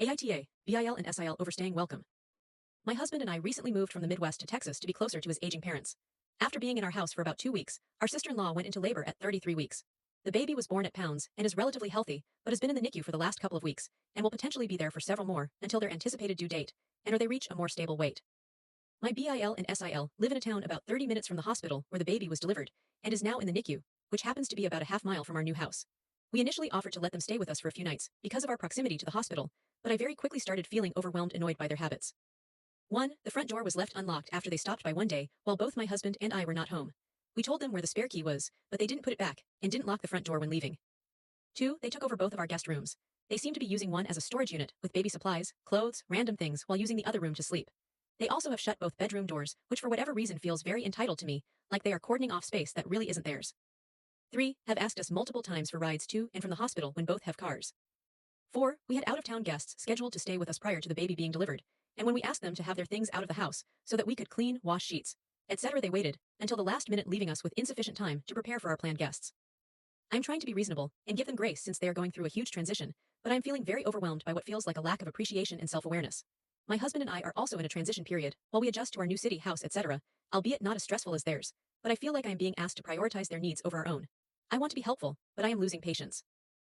AITA, BIL and SIL overstaying welcome. My husband and I recently moved from the Midwest to Texas to be closer to his aging parents. After being in our house for about 2 weeks, our sister-in-law went into labor at 33 weeks. The baby was born at pounds and is relatively healthy, but has been in the NICU for the last couple of weeks and will potentially be there for several more until their anticipated due date and or they reach a more stable weight. My BIL and SIL live in a town about 30 minutes from the hospital where the baby was delivered and is now in the NICU, which happens to be about a half mile from our new house. We initially offered to let them stay with us for a few nights because of our proximity to the hospital, but I very quickly started feeling overwhelmed and annoyed by their habits. 1. The front door was left unlocked after they stopped by one day while both my husband and I were not home. We told them where the spare key was, but they didn't put it back and didn't lock the front door when leaving. 2. They took over both of our guest rooms. They seemed to be using one as a storage unit with baby supplies, clothes, random things while using the other room to sleep. They also have shut both bedroom doors, which for whatever reason feels very entitled to me, like they are cordoning off space that really isn't theirs. 3. Have asked us multiple times for rides to and from the hospital when both have cars. 4. We had out-of-town guests scheduled to stay with us prior to the baby being delivered, and when we asked them to have their things out of the house so that we could clean, wash sheets, etc., they waited until the last minute, leaving us with insufficient time to prepare for our planned guests. I'm trying to be reasonable and give them grace since they are going through a huge transition, but I'm feeling very overwhelmed by what feels like a lack of appreciation and self-awareness. My husband and I are also in a transition period while we adjust to our new city, house, etc., albeit not as stressful as theirs, but I feel like I am being asked to prioritize their needs over our own. I want to be helpful, but I am losing patience.